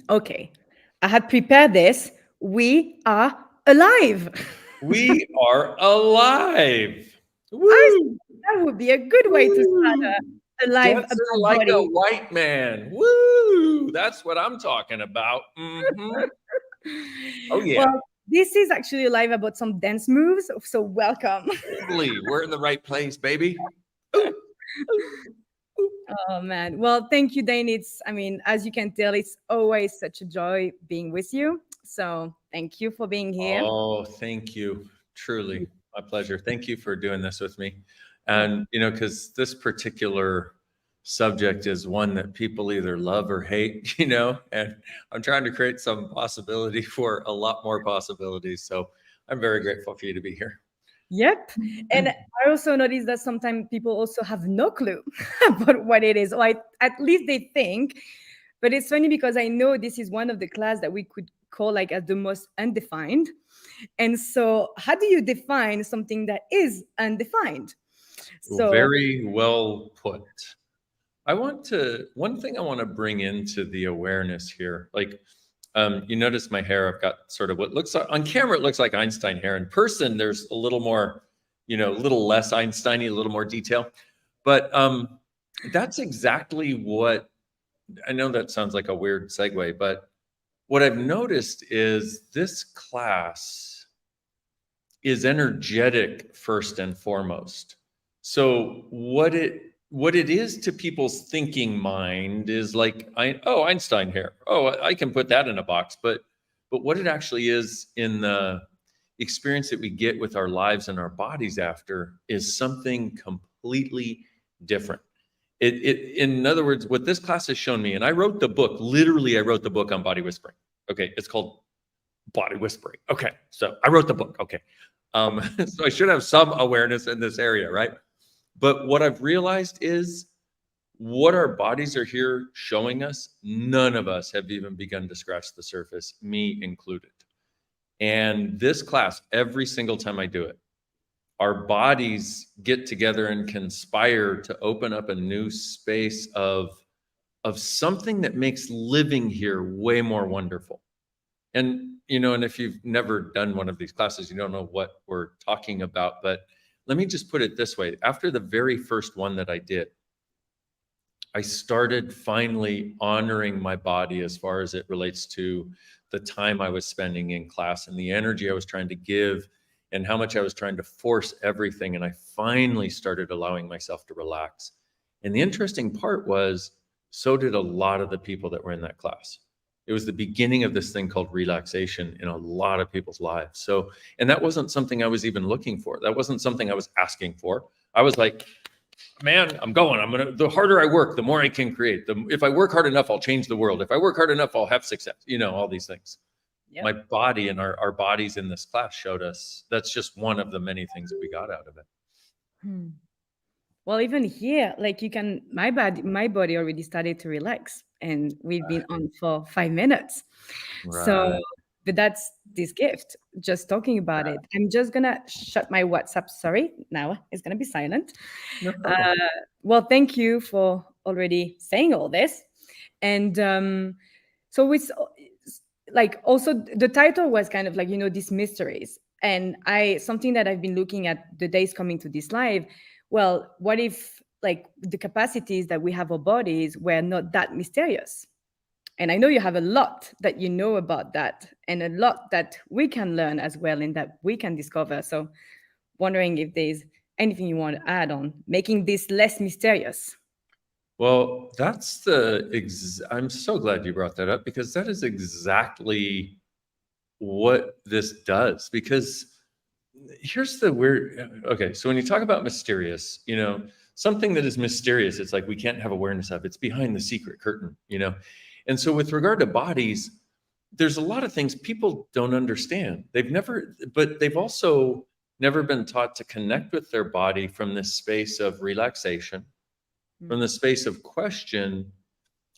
Okay, I had prepared this. We are alive. We are alive. I Woo! That would be a good way to start Woo! a live Dancing about like a body. white man. Woo! That's what I'm talking about. Oh, yeah. Well, this is actually a live about some dance moves. So welcome. Totally. We're in the right place, baby. Ooh, ooh, ooh. Oh man. Well, thank you, Dain. I mean, as you can tell, it's always such a joy being with you. So thank you for being here. Oh, thank you. Truly, my pleasure. Thank you for doing this with me. Oh, And, because this particular subject is one that people either love or hate, and I'm trying to create some possibility for a lot more possibilities. So I'm very grateful for you to be here. yep. And I also noticed that sometimes people also have no clue about what it is, or at least they think. But it's funny because I know this is one of the class that we could call like as the most undefined. And so, how do you define something that is undefined? So, Very well put. One thing I want to bring into the awareness here, like, you notice my hair, I've got sort of what looks like on camera, it looks like Einstein hair. In person, there's a little more, a little less Einstein-y, a little more detail. But that's exactly what I know. That sounds like a weird segue, but what I've noticed is this class is energetic first and foremost. So what it is to people's thinking mind is like, Einstein here. Oh, I can put that in a box. But what it actually is in the experience that we get with our lives and our bodies after is something completely different. In other words, what this class has shown me, and I wrote the book, literally, I wrote the book on body whispering. Okay, it's called Body Whispering. Okay, so I wrote the book. Okay, so I should have some awareness in this area, right? But what I've realized is what our bodies are here showing us, none of us have even begun to scratch the surface, me included. And this class, every single time I do it, our bodies get together and conspire to open up a new space of something that makes living here way more wonderful. And and if you've never done one of these classes, you don't know what we're talking about. But let me just put it this way. After the very first one that I did, I started finally honoring my body as far as it relates to the time I was spending in class and the energy I was trying to give and how much I was trying to force everything. And I finally started allowing myself to relax. And the interesting part was, so did a lot of the people that were in that class. It was the beginning of this thing called relaxation in a lot of people's lives. So, and that wasn't something I was even looking for. That wasn't something I was asking for. I was like, man, I'm going. The harder I work, the more I can create. If I work hard enough, I'll change the world. If I work hard enough, I'll have success. All these things. yep. My body and our bodies in this class showed us that's just one of the many things that we got out of it. Hmm. Well, even here, like my body already started to relax, and we've been on for 5 minutes. So, Right. but that's this gift. Just talking about it. I'm just gonna shut my WhatsApp. Sorry, now it's gonna be silent. No Uh, problem. well, thank you for already saying all this, and so it's like also the title was kind of like these mysteries, and I something that I've been looking at the days coming to this live. Well, what if like the capacities that we have our bodies were not that mysterious? And I know you have a lot that you know about that, and a lot that we can learn as well, and that we can discover. So, wondering if there's anything you want to add on making this less mysterious. Well, I'm so glad you brought that up because that is exactly what this does. Because here's the weird, okay, so when you talk about mysterious, something that is mysterious, it's like we can't have awareness of. It's behind the secret curtain. And so with regard to bodies, there's a lot of things people don't understand. But they've also never been taught to connect with their body from this space of relaxation, Mm. from the space of question,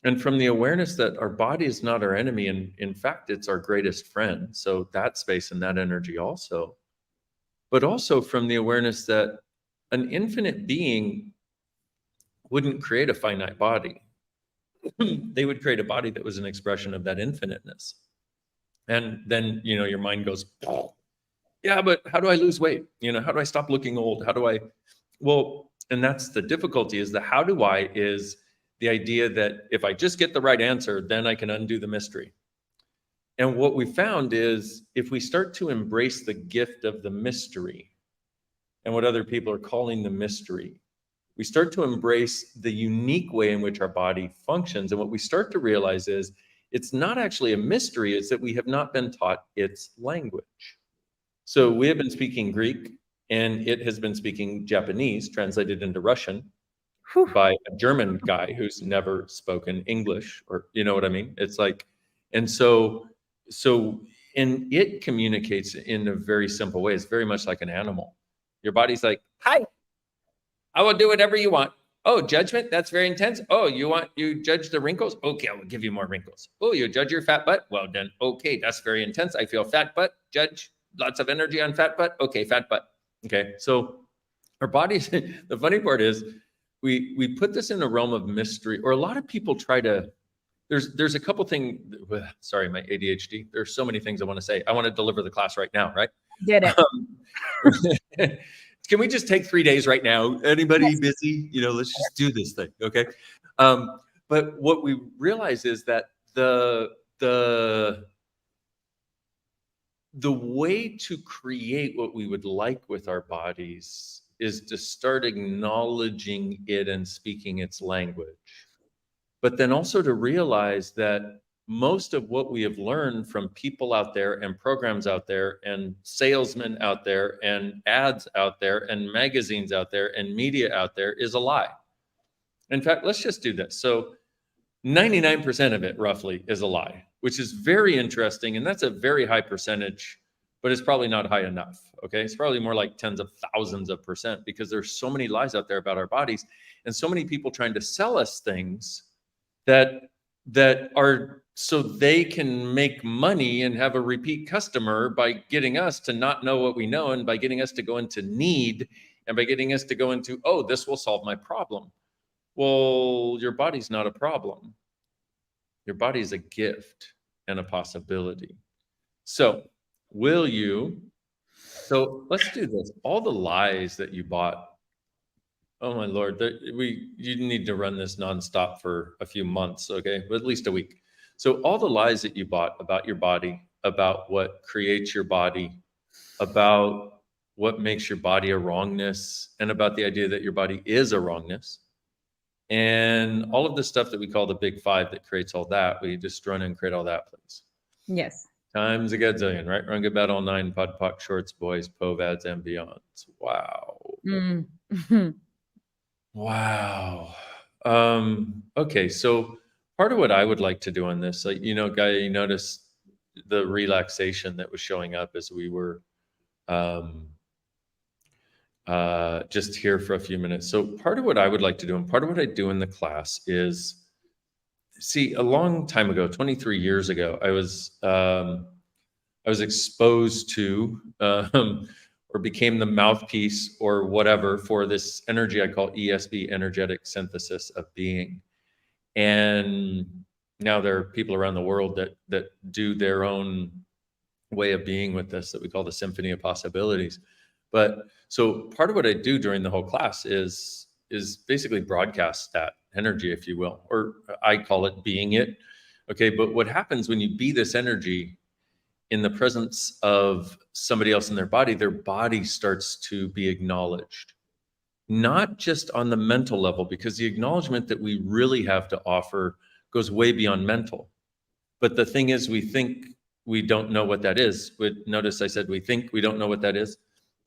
and from the awareness that our body is not our enemy, and in fact it's our greatest friend. So that space and that energy also, but also from the awareness that an infinite being wouldn't create a finite body. they would create a body that was an expression of that infiniteness. And then, your mind goes, yeah, but how do I lose weight? How do I stop looking old? How do I, well, and that's the difficulty, is the how do I is the idea that if I just get the right answer, then I can undo the mystery. And what we found is if we start to embrace the gift of the mystery and what other people are calling the mystery, we start to embrace the unique way in which our body functions. And what we start to realize is it's not actually a mystery, it's that we have not been taught its language. So we have been speaking Greek, and it has been speaking Japanese, translated into Russian, by a German guy who's never spoken English, or you know what I mean? It's like, and and it communicates in a very simple way. It's very much like an animal. Your body's like, hi, I will do whatever you want. Oh, judgment, that's very intense. Oh, you judge the wrinkles? Okay, I will give you more wrinkles. Oh, you judge your fat butt? Well then, okay, that's very intense. I feel fat butt, judge, lots of energy on fat butt. Okay, fat butt. Okay, so our bodies, the funny part is we put this in a realm of mystery, or a lot of people try to, there's a couple things, sorry, my ADHD. There's so many things I want to say. I want to deliver the class right now, right? Get it. Can we just take 3 days right now? Anybody Yes. busy? Let's just do this thing, okay? But what we realize is that the way to create what we would like with our bodies is to start acknowledging it and speaking its language. But then also to realize that most of what we have learned from people out there and programs out there and salesmen out there and ads out there and magazines out there and media out there is a lie. In fact, let's just do this. So 99% of it roughly is a lie, which is very interesting. And that's a very high percentage, but it's probably not high enough. Okay. It's probably more like tens of thousands of percent, because there's so many lies out there about our bodies and so many people trying to sell us things that are so they can make money and have a repeat customer by getting us to not know what we know, and by getting us to go into need, and by getting us to go into, oh, this will solve my problem. Well, your body's not a problem. Your body is a gift and a possibility. So so let's do this. All the lies that you bought, oh my Lord, you need to run this nonstop for a few months, okay? At least a week. So all the lies that you bought about your body, about what creates your body, about what makes your body a wrongness, and about the idea that your body is a wrongness, and all of the stuff that we call the big five that creates all that, we just run and create all that, please. Yes. Times a gazillion, right? Run, get, battle, 9, pod, poc, shorts, boys, povads, and beyonds. Wow. Mm. Wow. Okay, so part of what I would like to do on this, like, Guy, you noticed the relaxation that was showing up as we were just here for a few minutes. So part of what I would like to do, and part of what I do in the class is, see, a long time ago, 23 years ago, I was exposed to or became the mouthpiece or whatever for this energy I call ESB, energetic synthesis of being. And now there are people around the world that do their own way of being with this, that we call the symphony of possibilities. But so part of what I do during the whole class is basically broadcast that energy, if you will, or I call it being it. Okay, but what happens when you be this energy in the presence of somebody else in their body starts to be acknowledged, not just on the mental level, because the acknowledgement that we really have to offer goes way beyond mental. But the thing is, we think we don't know what that is. But notice I said we think we don't know what that is.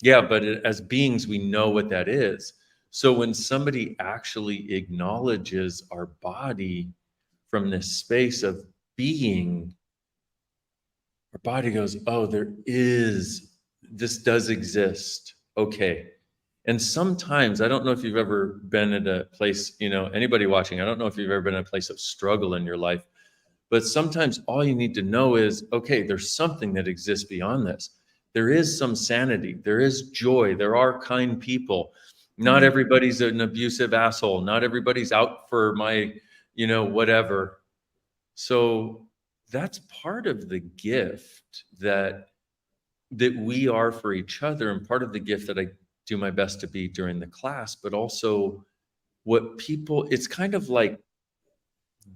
Yeah, but as beings, we know what that is. So when somebody actually acknowledges our body from this space of being, our body goes, oh, this does exist. Okay. And sometimes, I don't know if you've ever been at a place, anybody watching, I don't know if you've ever been in a place of struggle in your life, but sometimes all you need to know is, okay, there's something that exists beyond this. There is some sanity. There is joy. There are kind people. Not everybody's an abusive asshole. Not everybody's out for my whatever. So that's part of the gift that we are for each other, and part of the gift that I do my best to be during the class, but also what people, it's kind of like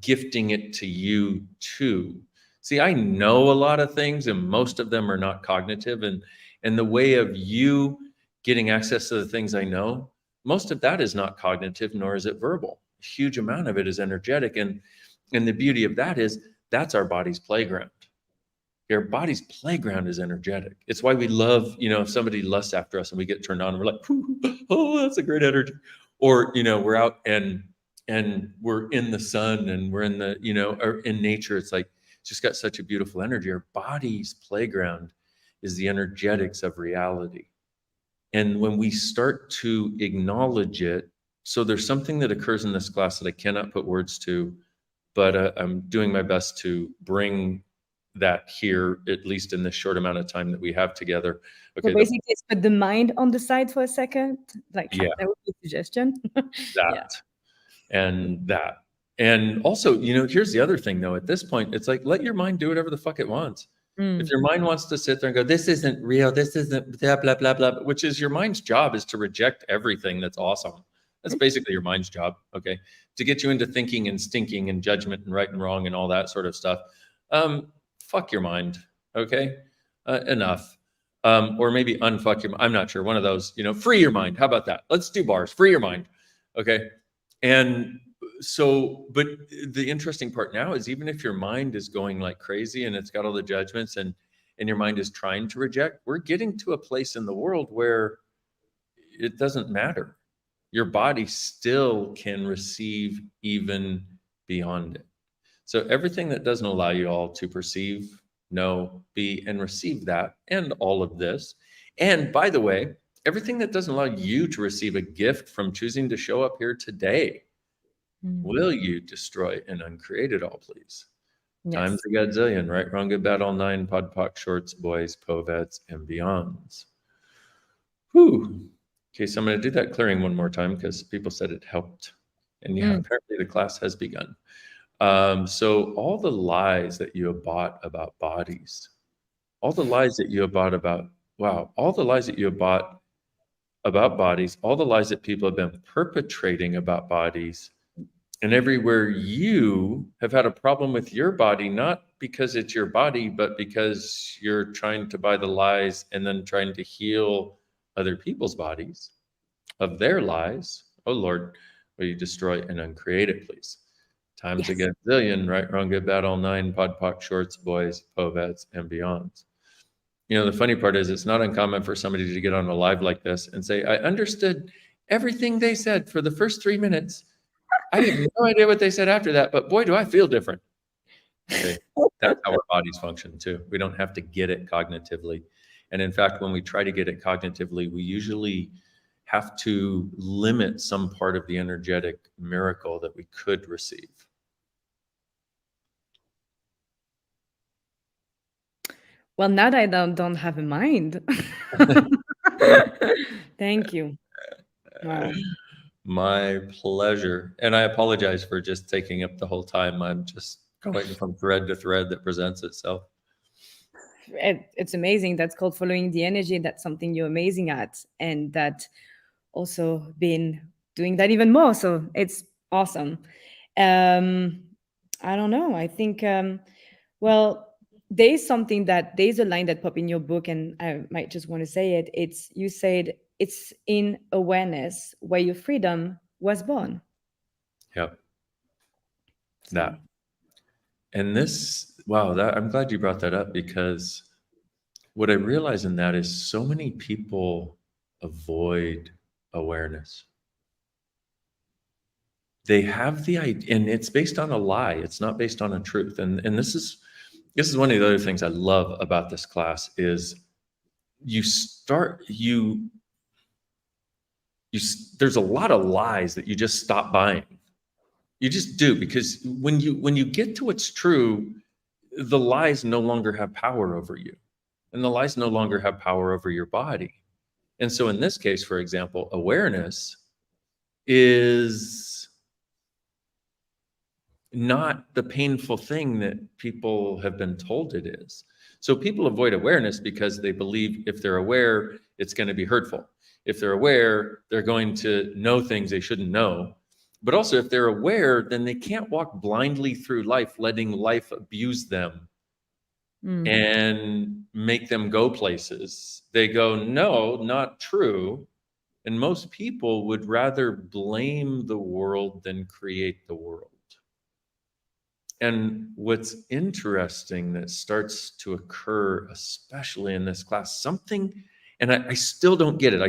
gifting it to you too. See, I know a lot of things and most of them are not cognitive, and the way of you getting access to the things I know, most of that is not cognitive, nor is it verbal. A huge amount of it is energetic, and the beauty of that is that's our body's playground. Your body's playground is energetic. It's why we love, if somebody lusts after us and we get turned on and we're like, oh, that's a great energy. Or, we're out and we're in the sun and we're in the, or in nature. It's like, it's just got such a beautiful energy. Our body's playground is the energetics of reality. And when we start to acknowledge it, so there's something that occurs in this class that I cannot put words to, but I'm doing my best to bring that here, at least in this short amount of time that we have together. So Okay, basically, it's put the mind on the side for a second. Like yeah, that would be a suggestion. Yeah. that and that. And also, here's the other thing though, at this point, it's like, let your mind do whatever the fuck it wants. If Mm. your mind wants to sit there and go, this isn't real, this isn't blah, blah, blah, blah, which is your mind's job, is to reject everything that's awesome. That's basically your mind's job, okay? To get you into thinking and stinking and judgment and right and wrong and all that sort of stuff. Fuck your mind, okay? Enough. Or maybe unfuck your mind. I'm not sure. One of those, free your mind. How about that? Let's do bars. Free your mind, okay? And so, but the interesting part now is, even if your mind is going like crazy and it's got all the judgments and your mind is trying to reject, we're getting to a place in the world where it doesn't matter. Your body still can receive even beyond it. So everything that doesn't allow you all to perceive, know, be, and receive that, and all of this. And by the way, everything that doesn't allow you to receive a gift from choosing to show up here today, will you destroy and uncreate it all, please? Times Yes. a godzillion, right, wrong, good, bad, all nine, pod, poc, shorts, boys, povets, and beyonds. Whew. Okay, so I'm going to do that clearing one more time because people said it helped. And yeah, apparently the class has begun. So all the lies that you have bought about bodies, all the lies that you have bought about, all the lies that you have bought about bodies, all the lies that people have been perpetrating about bodies, and everywhere you have had a problem with your body, not because it's your body, but because you're trying to buy the lies and then trying to heal other people's bodies of their lies. Oh Lord, will you destroy and uncreate it, please? Times Yes. a gazillion, right, wrong, good, bad, all nine, pod, poc, shorts, boys, povets, and beyonds. The funny part is, it's not uncommon for somebody to get on a live like this and say, I understood everything they said for the first 3 minutes. I have no idea what they said after that, but boy, do I feel different. Okay. That's how our bodies function too. We don't have to get it cognitively. And in fact, when we try to get it cognitively, we usually have to limit some part of the energetic miracle that we could receive. Well, now that I don't have a mind. Thank you. Wow. My pleasure. And I apologize for just taking up the whole time. I'm just going from thread to thread that presents itself. It's amazing. That's called following the energy. That's something you're amazing at, and that also been doing that even more. So it's awesome. Um, I don't know. I think well, there's a line that popped in your book, and I might just want to say it. It's you said it's in awareness where your freedom was born. Yep. So That. And this, wow, that I'm glad you brought that up, because what I realize in that is so many people avoid awareness. They have the idea, and it's based on a lie. It's not based on a truth. And this is one of the other things I love about this class is there's a lot of lies that you just stop buying. You just do, because when you get to what's true, the lies no longer have power over you, and the lies no longer have power over your body. And so in this case, for example, awareness is not the painful thing that people have been told it is. So people avoid awareness because they believe if they're aware, it's going to be hurtful. If they're aware, they're going to know things they shouldn't know. But also, if they're aware, then they can't walk blindly through life, letting life abuse them and make them go places. They go, no, not true. And most people would rather blame the world than create the world. And what's interesting that starts to occur, especially in this class, something, and I still don't get it.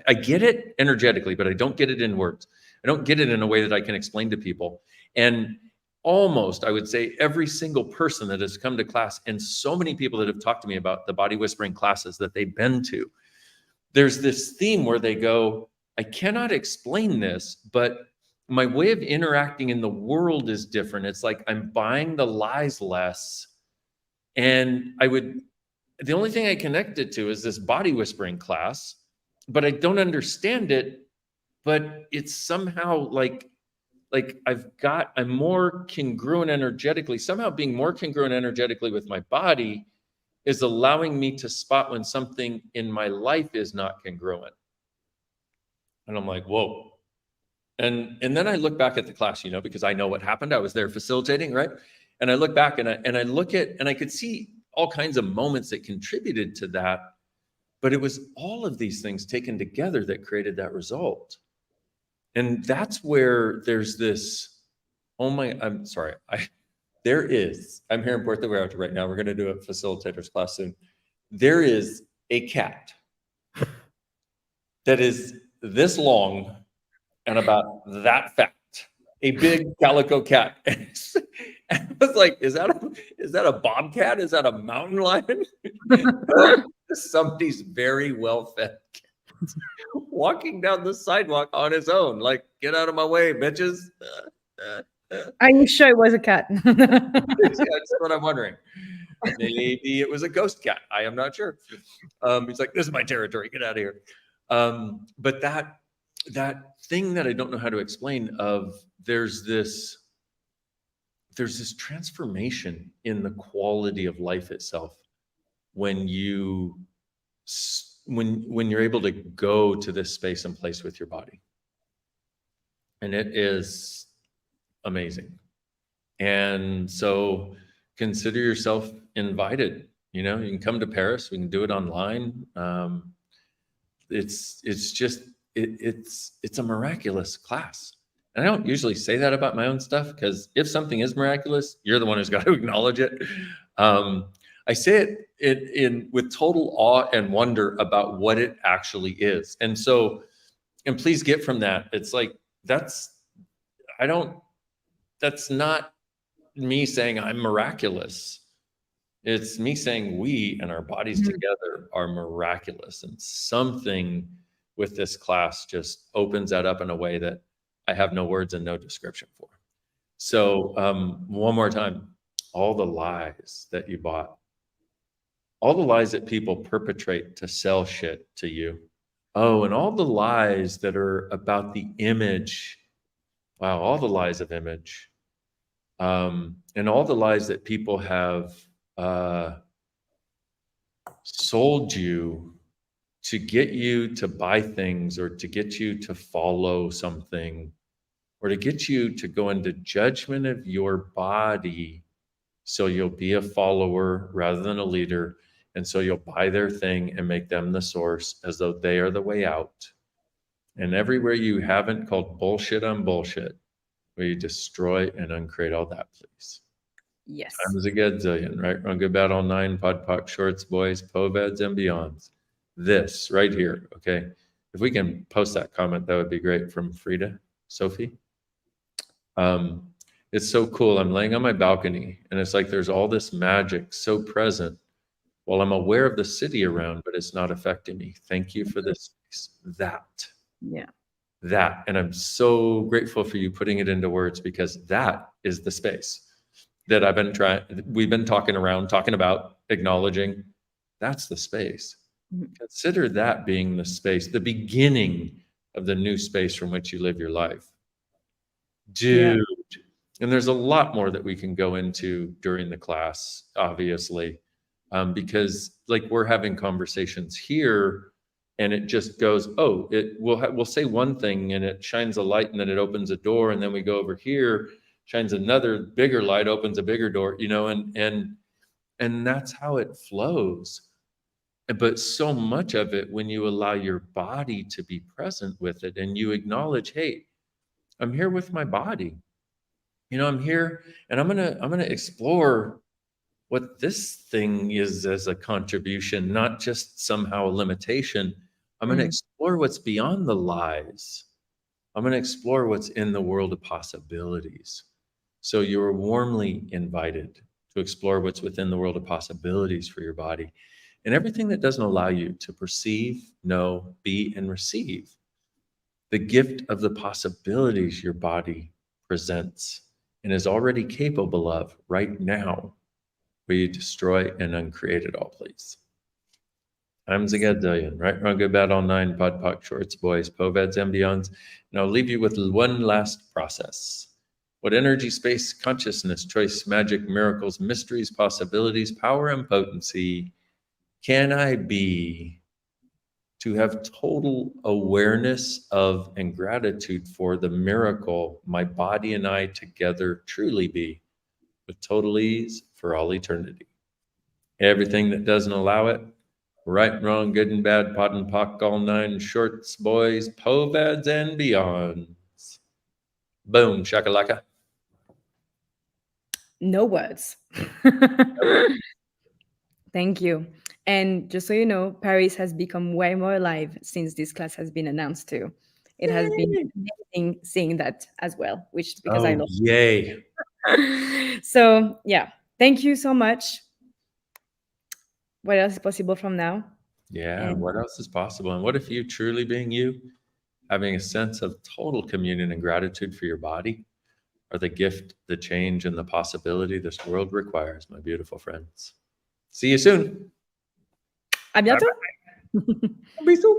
I get it energetically, but I don't get it in words. I don't get it in a way that I can explain to people. And almost, I would say, every single person that has come to class, and so many people that have talked to me about the body whispering classes that they've been to, there's this theme where they go, I cannot explain this, but my way of interacting in the world is different. It's like I'm buying the lies less. And the only thing I connect it to is this body whispering class, but I don't understand it. But it's somehow like I'm more congruent energetically. Somehow being more congruent energetically with my body is allowing me to spot when something in my life is not congruent. And I'm like, whoa. And then I look back at the class, because I know what happened. I was there facilitating, right? And I look back and I look at, and I could see all kinds of moments that contributed to that. But it was all of these things taken together that created that result. And that's where there's this, I'm sorry. I'm here in Puerto Vallarta right now. We're going to do a facilitators class soon. There is a cat that is this long and about that fat, a big calico cat. And I was like, is that a bobcat? Is that a mountain lion? Somebody's very well-fed cat walking down the sidewalk on his own. Like, get out of my way, bitches. Are you sure it was a cat? That's what I'm wondering. Maybe it was a ghost cat. I am not sure. He's like, this is my territory. Get out of here. But that thing that I don't know how to explain of there's this transformation in the quality of life itself when you're able to go to this space and place with your body. And it is amazing. And so consider yourself invited. You can come to Paris. We can do it online. It's a miraculous class. And I don't usually say that about my own stuff, because if something is miraculous, you're the one who's got to acknowledge it. I say it with total awe and wonder about what it actually is. And please get from that. It's like, that's not me saying I'm miraculous. It's me saying we and our bodies together are miraculous. And something with this class just opens that up in a way that I have no words and no description for. So one more time, all the lies that you bought, all the lies that people perpetrate to sell shit to you. Oh, and all the lies that are about the image. Wow, all the lies of image. And all the lies that people have sold you to get you to buy things, or to get you to follow something, or to get you to go into judgment of your body, so you'll be a follower rather than a leader. And so you'll buy their thing and make them the source, as though they are the way out. And everywhere you haven't, called bullshit on bullshit, where you destroy and uncreate all that, please. Yes. Times a gazillion, right? Wrong, good, bad, all nine, pod, poc, shorts, boys, poveds, and beyonds. This right here, okay? If we can post that comment, that would be great, from Frida, Sophie. It's so cool. I'm laying on my balcony, and it's like there's all this magic so present while I'm aware of the city around, but it's not affecting me. Thank you for this. That. And I'm so grateful for you putting it into words, because that is the space that we've been talking about, acknowledging. That's the space. Consider that being the space, the beginning of the new space from which you live your life. Dude, And there's a lot more that we can go into during the class, obviously, because like we're having conversations here, and it just goes, oh, we'll say one thing, and it shines a light, and then it opens a door, and then we go over here, shines another bigger light, opens a bigger door, and that's how it flows. But so much of it, when you allow your body to be present with it, and you acknowledge, hey, I'm here with my body. I'm here, and I'm gonna explore what this thing is as a contribution, not just somehow a limitation. I'm gonna Mhm. explore what's beyond the lies. I'm gonna explore what's in the world of possibilities. So you're warmly invited to explore what's within the world of possibilities for your body, and everything that doesn't allow you to perceive, know, be, and receive the gift of the possibilities your body presents and is already capable of right now. Will you destroy and uncreate it all, please? Times a gazillion, right, wrong, good, bad, all nine, pod, poc, shorts, boys, poveds, and beyonds. And I'll leave you with one last process. What energy, space, consciousness, choice, magic, miracles, mysteries, possibilities, power, and potency can I be to have total awareness of and gratitude for the miracle my body and I together truly be, with total ease for all eternity? Everything that doesn't allow it, right and wrong, good and bad, pot and pock, all nine, shorts, boys, povads, and beyonds. Boom, shakalaka. No words. Thank you. And just so you know, Paris has become way more alive since this class has been announced too. It has been Yay. amazing seeing that as well, which because I Oh, love. yay. So yeah, thank you so much. What else is possible from now? Yeah, And what else is possible? And what if you truly being you, having a sense of total communion and gratitude for your body, are the gift, the change, and the possibility this world requires, my beautiful friends. See you soon. à Bye bientôt. bye. Bisous.